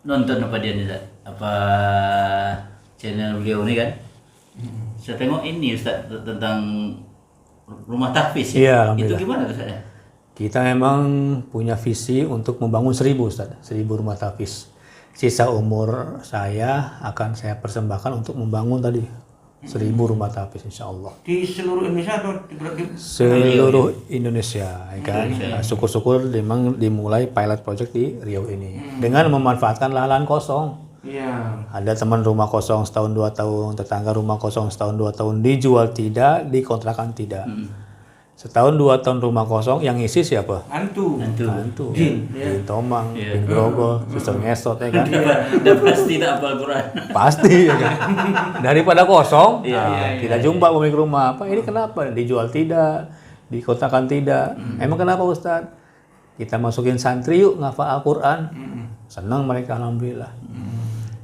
nonton apa dia nih Ustaz? Apa channel beliau ini kan? Saya tengok ini Ustaz tentang rumah tahfiz. Iya, Itu alhamdulillah. gimana Ustaz ya? Kita memang punya visi untuk membangun 1000 Ustaz, 1000 rumah tahfiz. Sisa umur saya akan saya persembahkan untuk membangun tadi 1000 rumah tahfiz insya Allah. Di seluruh Indonesia atau di Seluruh Indonesia, ya kan? Nah, syukur-syukur memang dimulai pilot project di Riau ini dengan memanfaatkan lahan kosong. Iya. Ada teman rumah kosong setahun 2 tahun, tetangga rumah kosong setahun 2 tahun, dijual tidak, dikontrakan tidak. Setahun 2 tahun rumah kosong, yang ngisi siapa? Hantu. Hantu. Jin, Jin Tomang, Jin Grogol, suster ngesot ya kan? Udah pasti tak hafal Quran. Pasti ya kan? Daripada kosong, Iya, kita jumpa pemilik rumah, Pak ini kenapa? Dijual tidak, dikontrakan tidak. Emang kenapa Ustadz? Kita masukin santri yuk ngafal Al-Quran. Senang mereka alhamdulillah.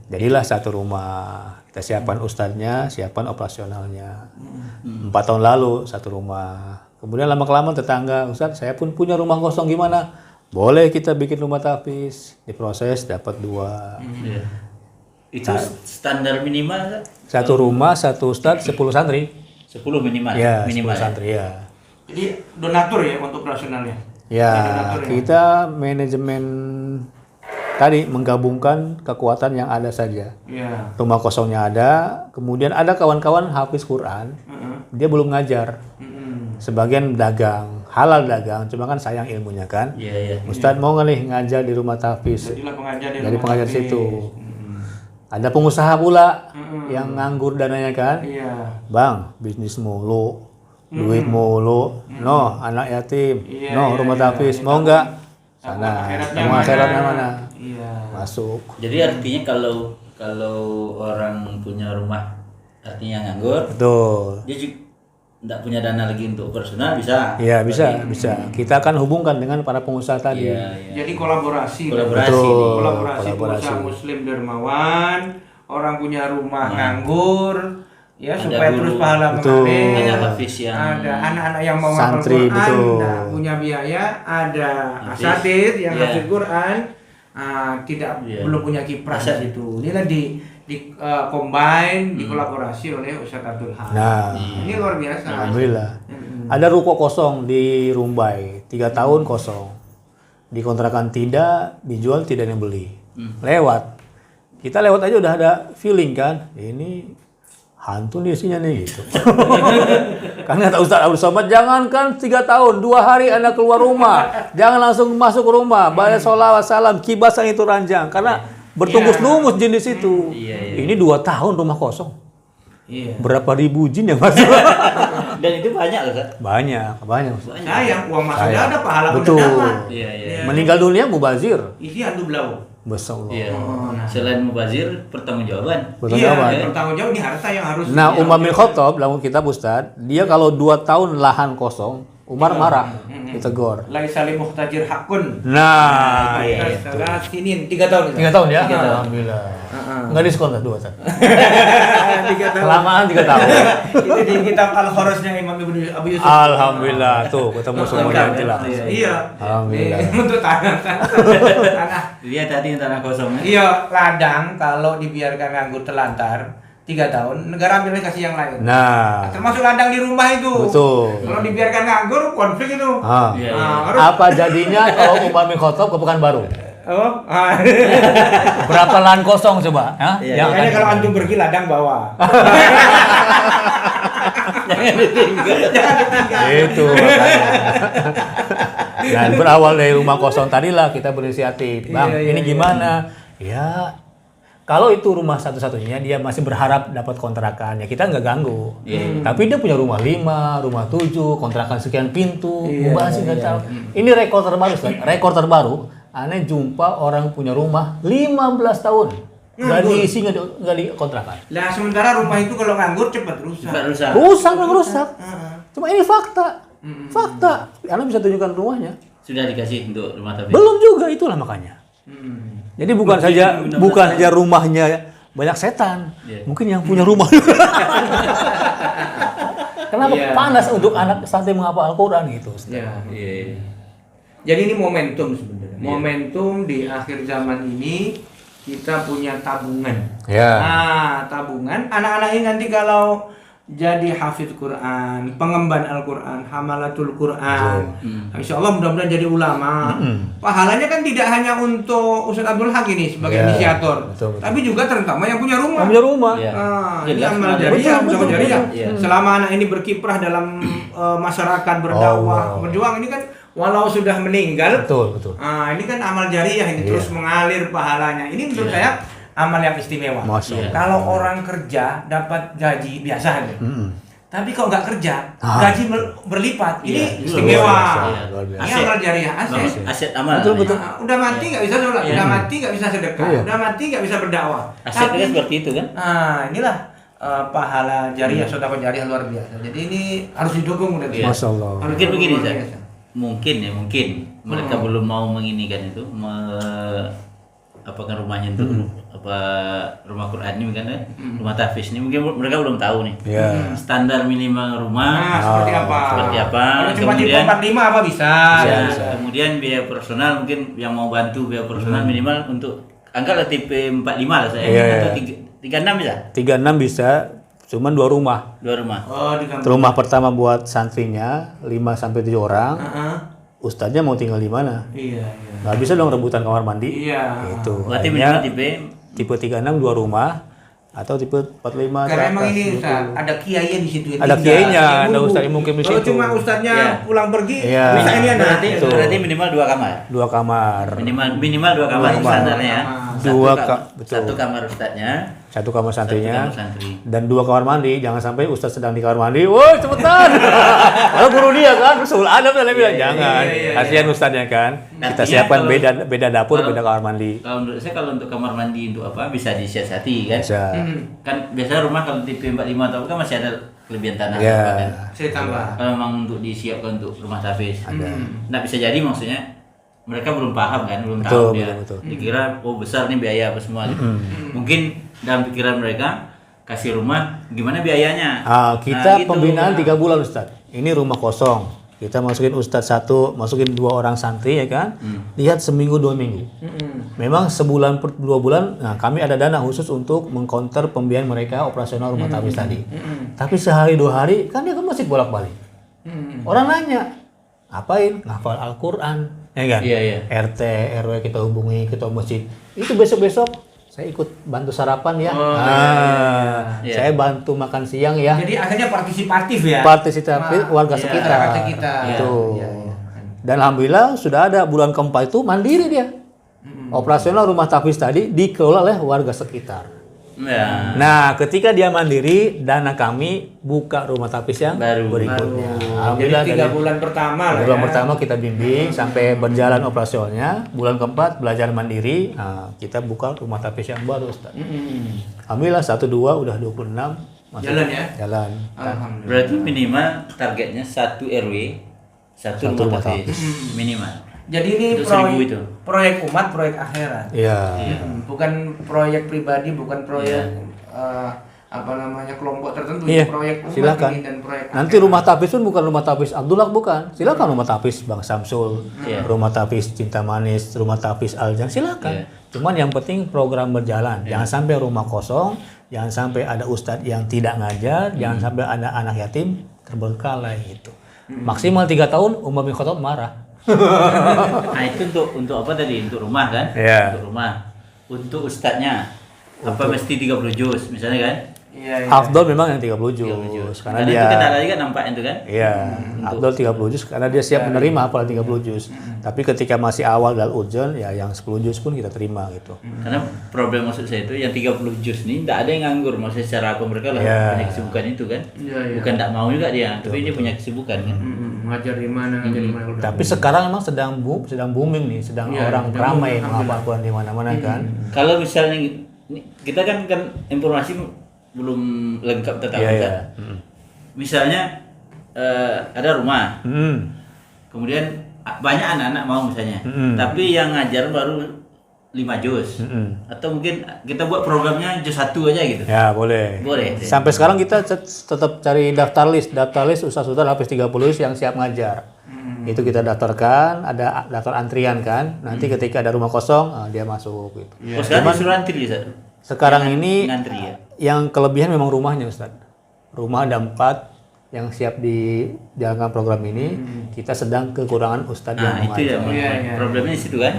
Jadilah satu rumah. Kita siapkan ustadznya, siapkan operasionalnya. 4 tahun lalu satu rumah. Kemudian lama-kelamaan tetangga, Ustadz saya pun punya rumah kosong gimana? Boleh kita bikin rumah tahfiz. Diproses dapat 2. Iya. Itu standar minimal Ustaz? Satu rumah, satu ustadz, 10 santri. 10 minimal. Ya, 10 minimal. santri ya. Jadi donatur ya untuk operasionalnya. Ya, Donatur ya? kita manajemen tadi menggabungkan kekuatan yang ada saja. Iya. Rumah kosongnya ada, kemudian ada kawan-kawan hafiz Quran, dia belum ngajar. Sebagian dagang, halal dagang, cuma kan sayang ilmunya kan. Iya, iya. Ustadz mau nggak nih ngajar di rumah tahfiz? Jadilah pengajar di Jadi rumah pengajar tahfiz. situ. Ada pengusaha pula yang nganggur dananya kan. Iya. Bang, bisnis mulu, duit mulu, no anak yatim, Iya, no iya, rumah iya. tahfiz, mau nggak? Tabung Sana, akhiratnya tabung akhiratnya mana? Iya. Masuk. Jadi artinya kalau orang punya rumah artinya nganggur, Betul. dia juga tidak punya dana lagi untuk personal bisa. Iya bisa. Kita akan hubungkan dengan para pengusaha tadi. Iya, iya. Jadi kolaborasi. Kolaborasi. Betul. Kolaborasi Kolaborasi. pengusaha muslim dermawan, orang punya rumah nganggur, ya supaya guru. terus pahala Betul. mengalir. Ada hafiz yang Ada anak-anak yang mau Santri, hafal Quran, betul. nah, punya biaya, ada Hafiz. asatid yang Iya. hafid Quran, tidak Iya. belum punya kiprah di Asat. situ. Inilah di combine, dikolaborasi oleh Ustadz Abdul Hamid. Nah, Ini luar biasa. alhamdulillah. Ada ruko kosong di Rumbai, 3 tahun kosong. Dikontrakan tidak, dijual tidak ada yang beli. Lewat. Kita lewat aja udah ada feeling kan, ini hantu nih isinya nih gitu. Karena kata Ustadz Abdul Somad, jangankan 3 tahun, 2 hari Anda keluar rumah, jangan langsung masuk rumah, baca sholawat salam, kibasan itu ranjang, karena bertunggus-tunggus jin di situ. Iya, Ini 2 tahun rumah kosong. Iya. Berapa ribu jin yang masuk? Dan itu banyak loh Ustaz. banyak. Ustaz. Sayang, uang masuknya Sayang. ada, pahala pun Betul. dapat. Iya, iya. Meninggal dunia mubazir. Isi hantu belau. Besallah. Iya. Oh, nah. Selain mubazir, pertanggungjawaban. Betul Iya, jawaban. bertanggung jawab ini harta yang harus. Nah, Umar bin Khattab dalam kitab Ustaz, dia kalau 2 tahun lahan kosong, Umar marah, ditegur. Laisa li muhtajir hakun. Nah, iya. Salah sinin 3 tahun. 3 tahun ya? 3 tahun. Alhamdulillah. Enggak diskon lah 2 tahun. 3 tahun. Kelamaan 3 tahun. Itu di kitab Al-Khorasnya Imam Ibnu Abu Yusuf. Alhamdulillah, tuh ketemu semuanya Lengkap, jelas. ya? Iya. Alhamdulillah. Untuk tanah. Lihat tadi tanah kosongnya. Iya, ladang kalau dibiarkan nganggur telantar 3 tahun, negara ambil kasih yang lain. Nah, Termasuk ladang di rumah itu. betul. Kalau dibiarkan nganggur, konflik itu. Ah. Iya, iya. Nah, harus Apa jadinya kalau Umar bin Khattab ke Pekanbaru? oh, Berapa lahan kosong coba? Hah? Iya, makanya kalau antum pergi ladang bawa. Jangan ditinggal. Itu makanya. Dan berawal dari rumah kosong tadilah kita berinisiatif, Bang, Iya, ini gimana? Ya, kalau itu rumah satu-satunya dia masih berharap dapat kontrakan, ya kita nggak ganggu. Tapi dia punya rumah 5, rumah 7, kontrakan sekian pintu, mubazir nggak tahu. Ini rekor terbaru, Ustaz. Rekor terbaru. Aneh jumpa orang punya rumah 15 tahun. Nggak diisi, nggak dikontrakan. Lah sementara rumah itu kalau nganggur cepat rusak. Cepat rusak. Rusak, nggak rusak. Cuma ini fakta. Fakta. Anda bisa tunjukkan rumahnya. Sudah dikasih untuk rumah tapi. Belum juga, itulah makanya. Jadi bukan saja rumahnya banyak setan. Iya. Mungkin yang punya rumah. Kenapa Iya. panas untuk anak santri menghafal Al-Quran gitu? Ustaz? Ya. Iya. Jadi ini momentum sebenarnya. Momentum di akhir zaman ini kita punya tabungan. Ya. Nah, tabungan anak-anak ini nanti kalau jadi hafidz Quran, pengemban Al-Quran, hamalatul Quran, insya Allah mudah-mudahan jadi ulama. Pahalanya kan tidak hanya untuk Ustadz Abdul Haq ini sebagai Ya, inisiator, betul. tapi juga terutama yang punya rumah. Yang punya rumah. Iya. Nah, ini Jelas, amal betul, jariah, betul, amal jariah. Iya. Selama anak ini berkiprah dalam masyarakat, berdakwah, Allah. berjuang, ini kan walau sudah meninggal, Betul. ini kan amal jariah ini terus mengalir pahalanya. Ini menurut saya amal yang istimewa. Masya Allah. Kalau orang kerja dapat gaji biasa aja. Tapi kalau nggak kerja, Ah. gaji berlipat. Iya, Ini istimewa. luar biasa, luar biasa. Ini amal jariah, aset. Aset amal. Betul, namanya. betul. Udah mati nggak bisa sholat, udah mati nggak bisa sedekah, Iya. udah mati nggak bisa berdakwah. Aset kan seperti itu kan? Inilah pahala jariah, sedekah jariah luar biasa. Jadi ini harus didukung udah. Iya. Masya Allah. Harus Mungkin begini, didukung luar Zat. biasa. Mungkin mereka belum mau menginikan itu, apakah rumahnya untuk rumah Quran ini kan, rumah tahfiz ini mungkin mereka belum tahu nih. Ya. Standar minimal rumah Nah, seperti apa? seperti apa. Kalau cuma tipe Kemudian 45 apa bisa? ya, bisa. kemudian biaya personal mungkin yang mau bantu biaya personal minimal untuk anggaplah tipe 45 lah saya, Iya, atau iya. 36 bisa. 36 bisa, cuman 2 rumah. 2 rumah. Oh, di kampung. Rumah pertama buat santrinya 5 sampai 7 orang. Ustadznya mau tinggal di mana? Iya. Nggak bisa dong rebutan kamar mandi. Iya. Itu. Berarti Akhirnya minimal tipe tipe 36 2 rumah atau tipe 45 Karena ke emang atas, ini gitu. Ustaz, ada kiainya di situ. Ada kiainya, ada ustaz yang mungkin di Kalau situ. cuma ustaznya Iya. pulang pergi, Iya. bisa ini ada. berarti minimal 2 kamar. 2 kamar. Minimal 2 kamar Dua kamar. standarnya ya. Betul. Satu kamar ustadznya, 1 kamar santrinya. satu kamar santri. Dan 2 kamar mandi, jangan sampai ustaz sedang di kamar mandi, woi cepetan. Kalau guru dia kan, Rasul Adab dan bilang jangan. Kasihan ustaznya kan. Kita Artinya siapkan kalau- beda dapur, kalau- beda kamar mandi. Kalau menurut saya kalau untuk kamar mandi untuk apa bisa disiasati kan. Bisa. Kan biasanya rumah kalau tipe 45 atau kan masih ada kelebihan tanah Ya. apa kan. Saya tambah. Kalau memang untuk disiapkan untuk rumah tahfiz. Nah, bisa jadi maksudnya mereka belum paham kan, belum Betul, tahu dia. betul. Dikira oh besar nih biaya apa semua gitu. Mungkin dalam pikiran mereka kasih rumah gimana biayanya. Kita Nah, gitu. pembinaan 3 bulan Ustaz. Ini rumah kosong. Kita masukin Ustadz 1, masukin 2 orang santri ya kan. Lihat seminggu 2 minggu. Memang sebulan per 2 bulan, nah kami ada dana khusus untuk mengcounter pembiayaan mereka operasional rumah tahfiz tadi. Tapi sehari 2 hari kan dia ke masjid bolak-balik. Orang nanya, ngapain? Ngafal Al-Quran, ya kan? Iya, iya. RT, RW kita hubungi, ketua masjid. Itu besok-besok saya ikut bantu sarapan ya. Iya. Saya bantu makan siang ya. Jadi akhirnya partisipatif ya. Partisipatif warga Iya, sekitar. masyarakat kita. Itu. Iya, iya. Dan alhamdulillah sudah ada bulan keempat itu mandiri dia. Operasional rumah tahfiz tadi dikelola oleh warga sekitar. Ya. Nah, ketika dia mandiri, dana kami buka rumah tahfiz yang Baru. berikutnya. Jadi Alhamdulillah 3 dari bulan pertama lah bulan ya. pertama kita bimbing sampai berjalan operasionalnya. Bulan keempat belajar mandiri. Nah, kita buka rumah tahfiz yang baru, Ustaz. Alhamdulillah 1-2 udah 26 masuk. Jalan ya? Jalan. Alhamdulillah. Berarti minimal targetnya 1 RW, 1 Satu rumah rumah tahfiz. Minimal. Jadi ini Itu 1000 itu. proyek umat, proyek akhirat. Iya. Bukan proyek pribadi, bukan proyek apa namanya kelompok tertentu. Iya, Proyek umat silakan. ini dan proyek Nanti rumah tahfiz pun bukan rumah tahfiz Abdullah, bukan. Silakan rumah tahfiz Bang Samsul, Iya. rumah tahfiz Cinta Manis, rumah tahfiz Aljan, silakan. Iya. Cuman yang penting program berjalan. Jangan sampai rumah kosong, jangan sampai ada ustadz yang tidak ngajar, jangan sampai ada anak yatim terbengkalai gitu. Maksimal 3 tahun Umar bin Khattab marah. Nah, itu untuk apa tadi? Untuk rumah kan? Iya. Untuk rumah. Untuk ustadznya apa mesti 30 juz misalnya kan? Iya, iya. Afdol memang yang 30 juz 30 juz. karena Karena dia itu kendala juga nampaknya itu kan? iya, Afdol 30 juz karena dia siap menerima hafalan 30 juz. Tapi ketika masih awal dal urgen ya yang 10 juz pun kita terima gitu. Karena problem maksud saya itu yang 30 juz nih tidak ada yang nganggur, maksudnya secara apa mereka lah Iya. punya kesibukan itu kan. Iya, iya. Bukan tak mau juga dia, tapi dia punya kesibukan kan. Ngajar di mana, ngajar di mana. Tapi sekarang memang sedang booming nih, sedang Iya, orang sedang ramai booming, menghafal Quran di mana-mana kan. Kalau misalnya kita kan informasi belum lengkap tentang Iya, Ustaz. iya. Misalnya ada rumah, Hmm. kemudian banyak anak-anak mau misalnya, tapi yang ngajar baru 5 juz, atau mungkin kita buat programnya juz 1 aja gitu. Ya, boleh. Boleh. Sampai sekarang kita tetap cari daftar list ustaz-ustaz hafiz 30 yang siap ngajar. Itu kita daftarkan, ada daftar antrian kan. Nanti ketika ada rumah kosong, dia masuk gitu. Oh, sekarang disuruh antri Ustaz. Sekarang ini Ngantri ya. yang kelebihan memang rumahnya Ustaz. Rumah ada 4 yang siap dijalankan program ini. Kita sedang kekurangan Ustadz yang Itu ya, Iya. problemnya di situ kan.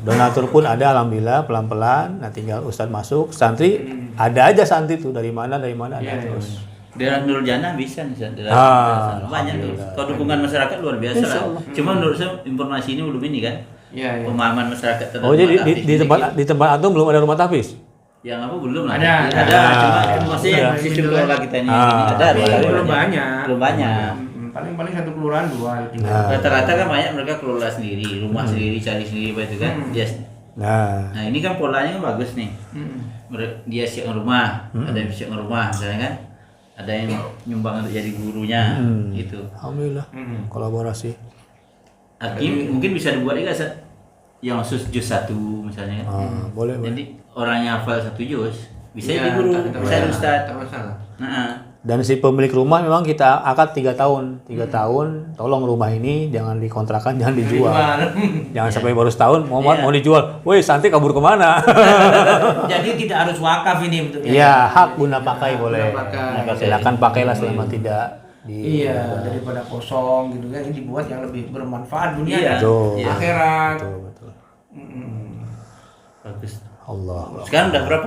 Donatur pun ada alhamdulillah pelan-pelan. Nah tinggal Ustadz masuk, santri ada aja santri tuh dari mana ada terus. Daerah Nurul Jannah bisa nih Ustaz. Daerah banyak tuh. Kalau dukungan masyarakat luar biasa lah. Cuma menurut saya informasi ini belum ini kan. Iya. Pemahaman masyarakat terhadap Oh jadi rumah tahfiz di ini tempat di tempat antum belum ada rumah tahfiz? yang apa belum lah. Ada. Cuma maksudnya sistem keluarga kita ini ada. Tapi belum banyak. Belum banyak. Paling satu kelurahan 2 3. Rata-rata kan banyak mereka kelola sendiri, rumah sendiri, cari sendiri apa itu kan. Nah ini kan polanya kan bagus nih. Dia siapkan rumah, ada yang siapkan rumah, misalnya kan. Ada yang nyumbang untuk jadi gurunya, gitu. Alhamdulillah. Kolaborasi. Mungkin bisa dibuat juga Ustaz. Yang juz 1 misalnya kan. Boleh. Jadi orangnya hafal 1 juz, bisa Iya, jadi guru, bisa jadi ustaz. Tak masalah. Dan si pemilik rumah memang kita akad 3 tahun. 3 tahun, tolong rumah ini jangan dikontrakan, jangan dijual. Jangan sampai baru setahun mau dijual. Woi, santri kabur kemana? Jadi tidak harus wakaf ini bentuknya. Iya, hak guna pakai boleh. pakai. Silakan pakailah selama tidak Iya, daripada kosong gitu kan, ini dibuat yang lebih bermanfaat dunia Iya. dan Betul. akhirat. Betul. Bagus. Allah. Sekarang udah berapa?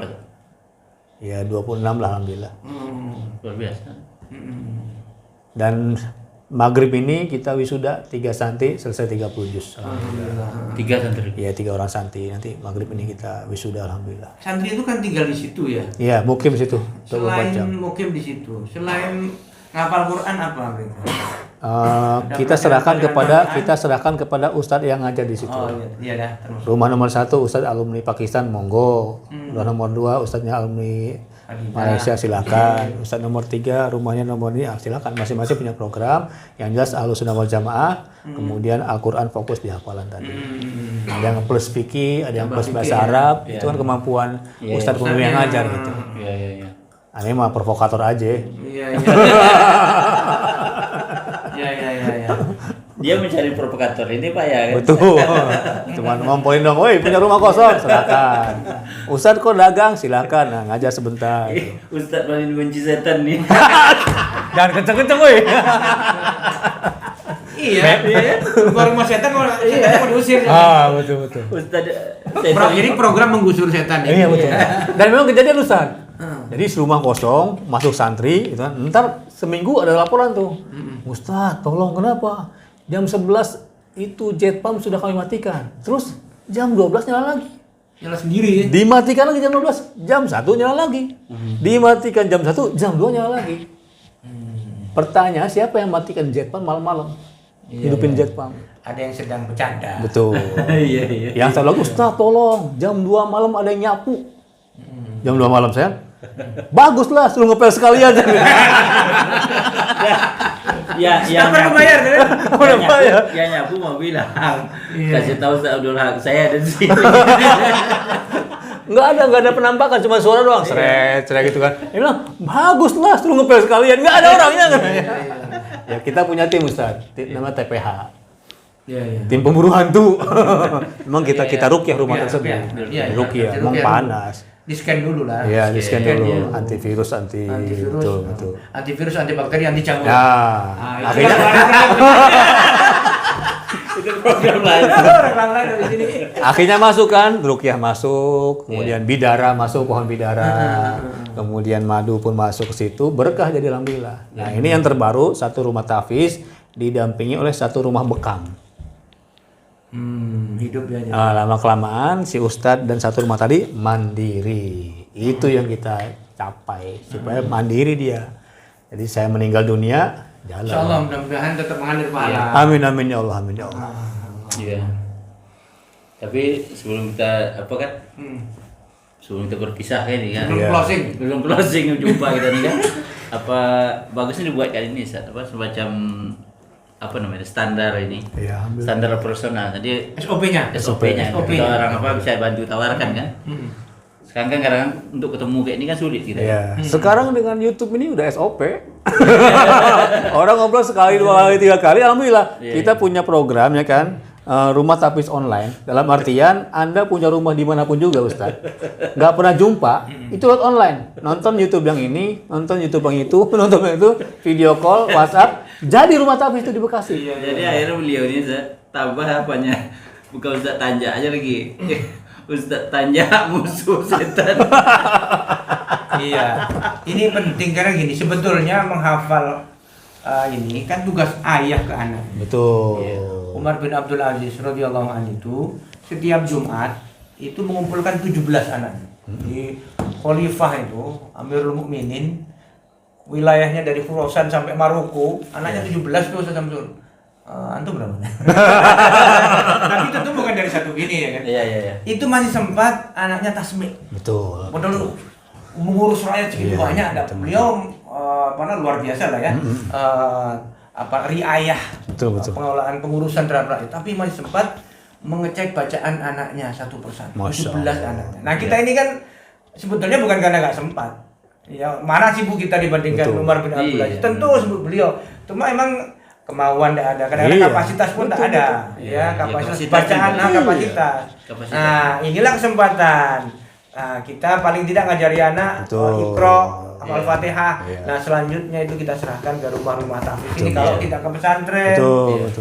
Ya 26 lah alhamdulillah. Luar biasa. Dan maghrib ini kita wisuda 3 santri selesai 30 juz. 3 santri. Iya 3 orang santri. Nanti maghrib ini kita wisuda alhamdulillah. Santri itu kan tinggal di situ ya. Iya mukim situ. 24 Selain jam. mukim di situ, selain ngapal Quran apa mereka? Kita serahkan kepada ustadz yang ngajar di situ. Oh iya dah termasuk. Rumah nomor 1 ustadz alumni Pakistan monggo. Rumah nomor 2 ustadznya alumni Malaysia silakan. Ustadz nomor 3 rumahnya nomor ini silakan. Masing-masing punya program. Yang jelas Ahlussunnah wal Jamaah. Kemudian Al-Quran fokus di hafalan tadi. Ada yang plus fikih, ada yang plus bahasa Arab. Itu kan kemampuan ustadz pemimpin yang ngajar gitu. Iya. Aneh mah provokator aja. Iya. Iya. Dia mencari provokator ini Pak ya kan? Betul. Cuman ngomporin dong, woi punya rumah kosong, silakan. Ustadz kok dagang, silakan. Nah, ngajar sebentar. Ustadz paling benci setan nih. Jangan kenceng-kenceng, woi. Iya. Keluar rumah setan mau diusir. Betul. Ustadz Ini program menggusur setan ya. Iya, betul. Dan memang kejadian Ustadz. Jadi rumah kosong, masuk santri, gitu kan. Ntar seminggu ada laporan tuh. Ustadz, tolong kenapa? Jam 11 itu jet pump sudah kami matikan. Terus jam 12 nyala lagi. Nyala sendiri ya. Dimatikan lagi jam 12, jam 1 nyala lagi. Dimatikan jam 1, jam 2 nyala lagi. Pertanyaan, siapa yang matikan jet pump malam-malam? Hidupin jet pump. Ada yang sedang bercanda. Betul. Iya. Yang saya bilang, Ustaz tolong, jam 2 malam ada yang nyapu. Jam 2 malam saya, baguslah suruh ngepel sekalian. Yang Apa bayar kan? Udah bayar. Yang nyapu mau bilang, kasih tahu Ustaz Abdul Haq, saya ada di sini. Nggak ada penampakan, cuma suara doang, seret gitu kan. Dia bilang, baguslah suruh ngepel sekalian, nggak ada orangnya katanya. Ya kita punya tim Ustaz, nama TPH. Iya. Tim pemburu hantu. Memang kita rukyah rumah tersebut. Iya. Rukyah, memang panas. Di-scan dulu lah. Iya, di scan dulu. Iya. Antivirus, betul. Antivirus, antibakteri, anti jamur. Nah, akhirnya Itu program lain. Orang lain dari sini. akhirnya masuk kan, rukyah masuk, kemudian bidara masuk, pohon bidara, kemudian madu pun masuk ke situ, berkah jadi alhamdulillah. Nah, ini yang terbaru, satu rumah tahfiz didampingi oleh satu rumah bekam. Hidup ya. Nah, lama kelamaan si ustadz dan satu rumah tadi mandiri. Itu yang kita capai supaya mandiri dia. Jadi saya meninggal dunia jalan. Insyaallah mudah-mudahan tetap mengalir pahala. Amin ya Allah, amin ya Allah. Iya. Tapi sebelum kita sebelum kita berpisah kan ini kan. Belum closing jumpa kita nih kan. Apa bagusnya dibuat kali ini Ustaz? Semacam standar ini. Iya, Standar operasional. Tadi SOP-nya. SOP-nya. Kita orang bisa bantu tawarkan kan. Sekarang kan kadang untuk ketemu kayak ini kan sulit kita. Ya. Sekarang dengan YouTube ini udah SOP. Orang ngobrol sekali, 2 kali, 3 kali, alhamdulillah. Kita punya program ya kan, rumah tapis online. Dalam artian Anda punya rumah dimanapun juga, Ustaz. Nggak pernah jumpa, itu lewat online. Nonton YouTube yang ini, nonton YouTube yang itu, nonton yang itu, video call, WhatsApp. Jadi rumah tapis itu di Bekasi. Jadi akhirnya beliau ini tambah apanya? Bukan Ustaz Tanja aja lagi. Ustaz Tanja musuh setan. Iya, ini penting karena gini, sebetulnya menghafal ini kan tugas ayah ke anak. Betul. Umar bin Abdul Aziz radhiyallahu anhu itu setiap Jumat itu mengumpulkan 17 anak. Di khalifah itu Amirul Mukminin, wilayahnya dari Khurasan sampai Maroko, anaknya 17 tuh Ustaz Samsul. Antum berapa? Tapi tentu bukan dari satu gini ya kan. Iya. Itu masih sempat anaknya tasbih. Betul. Padahal mengurus rakyat segitu banyak ada. Beliau luar biasa lah ya. Riayah. Betul. Pengelolaan pengurusan terhadap rakyat. Tapi masih sempat mengecek bacaan anaknya satu persatu. 17 anaknya. Nah, kita ini kan sebetulnya bukan karena nggak sempat. Ya, mana sih Bu kita dibandingkan Umar bin Abdul Aziz? Tentu sebut beliau. Cuma emang kemauan tidak ada, kadang-kadang kapasitas pun tak ada, ya kapasitas bacaan, kapasitas. Nah, inilah kesempatan. Nah, kita paling tidak ngajari anak Iqra, Al-Fatihah. Nah, selanjutnya itu kita serahkan ke rumah-rumah tahfiz. Ini kalau tidak ke pesantren,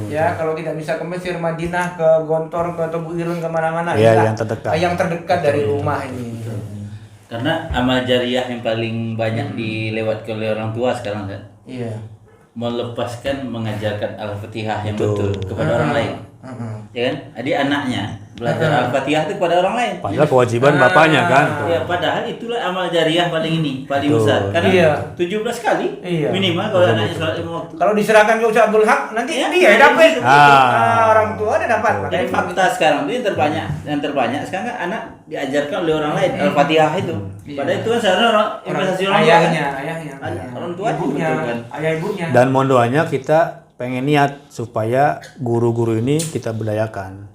ya kalau tidak bisa ke Mesir, Madinah, ke Gontor, ke Tebu Ireng, kemana-mana, yang terdekat dari rumah ini. Karena amal jariah yang paling banyak dilewatkan oleh orang tua sekarang kan. Iya. Melepaskan mengajarkan Al-Fatihah yang betul kepada orang lain. Ya kan? Jadi anaknya belajar Al-Fatihah itu kepada orang lain. Padahal kewajiban bapaknya kan. Ya, padahal itulah amal jariah paling besar. Karena 17 kali minimal kalau anaknya sholat 5 waktu. Kalau diserahkan ke Ustaz Abdul Haq, nanti dia dapat. Orang tua dia dapat. Jadi fakta sekarang itu yang terbanyak sekarang kan anak diajarkan oleh orang lain Al-Fatihah itu. Padahal itu kan seharusnya investasi orang tua. Ayahnya. Orang tua ibunya, ayah ibunya. Dan mohon doanya kita pengen niat supaya guru-guru ini kita berdayakan.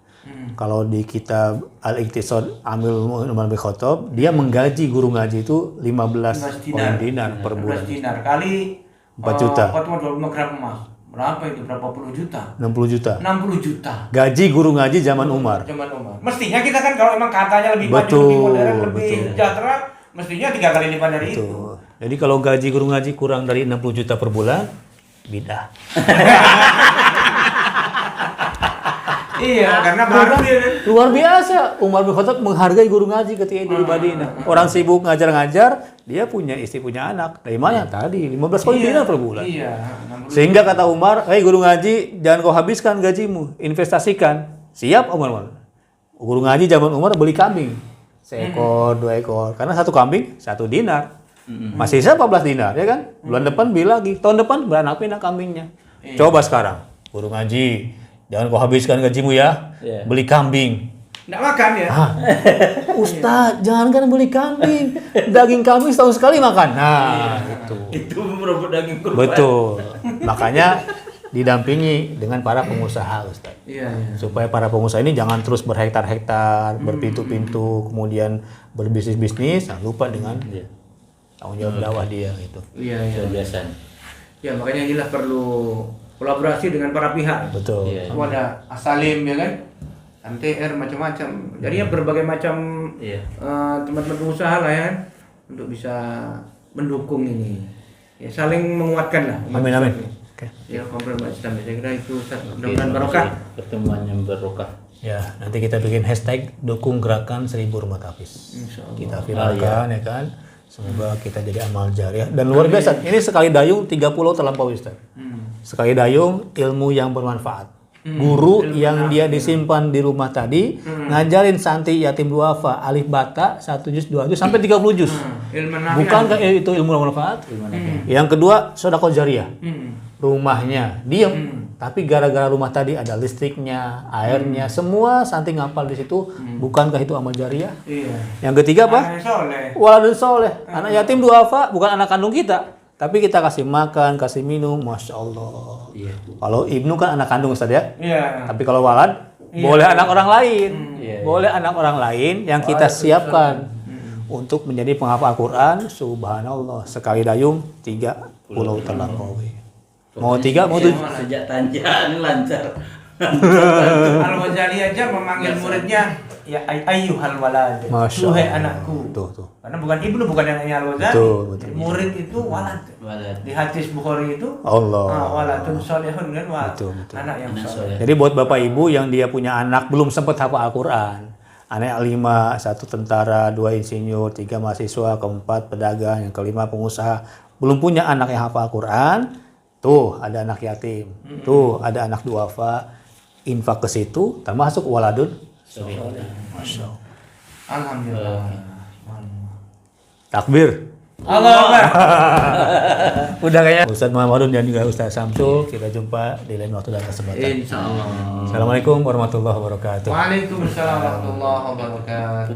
Kalau di kitab Al-Iqtisad Amil Umar bin Khattab, dia menggaji guru ngaji itu 15 dinar per bulan. 15 dinar kali 4 juta. 4,25 gram emas. Berapa itu? Berapa puluh juta? 60 juta. 60 juta. Gaji guru ngaji zaman Umar. Mestinya kita kan kalau emang katanya lebih maju, lebih modern, lebih sejahtera, mestinya 3 kali lipat dari itu. Jadi kalau gaji guru ngaji kurang dari 60 juta per bulan, bidah. Iya, karena baru dia luar biasa. Umar bin Khattab menghargai guru ngaji ketika di Madinah. Orang sibuk ngajar-ngajar, dia punya istri, punya anak. Dari mana tadi? 15 kali dinar per bulan. Iya. Sehingga kata Umar, "Hei guru ngaji, jangan kau habiskan gajimu, investasikan." Siap Umar. Guru ngaji zaman Umar beli kambing. 1 ekor, 2 ekor. Karena satu kambing 1 dinar. Masih sisa 14 dinar, ya kan? Bulan depan beli lagi. Tahun depan beranak pinak kambingnya. Coba sekarang, guru ngaji, jangan kau habiskan gajimu ya. Beli kambing. Nggak makan ya? Ustaz, jangan kan beli kambing. Daging kambing setahun sekali makan. Nah, itu merebut daging kurban. Betul. Makanya didampingi dengan para pengusaha, Ustaz. Iya. Supaya para pengusaha ini jangan terus berhektar-hektar, berpintu-pintu, kemudian berbisnis-bisnis, lupa dengan tanggung jawab dakwah dia gitu. Iya. Biasa. Ya, makanya inilah perlu kolaborasi dengan para pihak. Betul. Ada Asalim ya kan, MTR macam-macam. Jadi ya berbagai macam teman-teman pengusaha lah ya kan, untuk bisa mendukung ini. Ya saling menguatkan lah. Amin. Ya kompromi Islam. Saya kira itu mudah-mudahan barokah. Pertemuan yang barokah. Ya, nanti kita bikin hashtag dukung gerakan 1000 rumah tapis. Kita viralkan ya kan. Semoga kita jadi amal jariah dan luar biasa. Ini sekali dayung 30 terlampaui Ustaz. Sekali dayung ilmu yang bermanfaat. Guru yang dia disimpan di rumah tadi ngajarin santri yatim duafa alif bata 1 juz 2 juz sampai 30 juz. Bukankah itu ilmu yang bermanfaat? Yang kedua sedekah jariah. Rumahnya diem, tapi gara-gara rumah tadi ada listriknya, airnya, semua santri ngapal di situ. Bukankah itu amal jariah? Yang ketiga apa? Waladun soleh. Anak yatim duafa bukan anak kandung kita, tapi kita kasih makan, kasih minum, masya Allah. Kalau ibnu kan anak kandung Ustaz ya. Tapi kalau walad boleh anak orang lain, boleh anak orang lain yang kita siapkan untuk menjadi penghafal Al-Quran. Subhanallah, sekali dayung 3 pulau terlampaui. Mau 3 mau 7. Sejak tanjakan lancar. Al-Ghazali aja memanggil muridnya ya ayyuhal walad. Masya Duhai Allah. anakku. Tuh. Karena bukan ibnu, bukan yang namanya Al-Ghazali. Betul. Murid itu walad. Di hadis Bukhari itu Allah. waladun sholihun kan Betul. anak yang soleh. Jadi buat bapak ibu yang dia punya anak belum sempat hafal Al-Quran, anak 5, 1 tentara, 2 insinyur, 3 mahasiswa, 4 pedagang, yang kelima pengusaha, belum punya anak yang hafal Al-Quran, tuh ada anak yatim, tuh ada anak duafa, infak ke situ, termasuk waladun. Masya Allah. Alhamdulillah. Takbir. Allah Akbar. Udah kayaknya Ustaz Muhammadun dan juga Ustaz Samsul, kita jumpa di lain waktu dan kesempatan. Insyaallah. Assalamualaikum warahmatullahi wabarakatuh. Waalaikumsalam warahmatullahi wabarakatuh.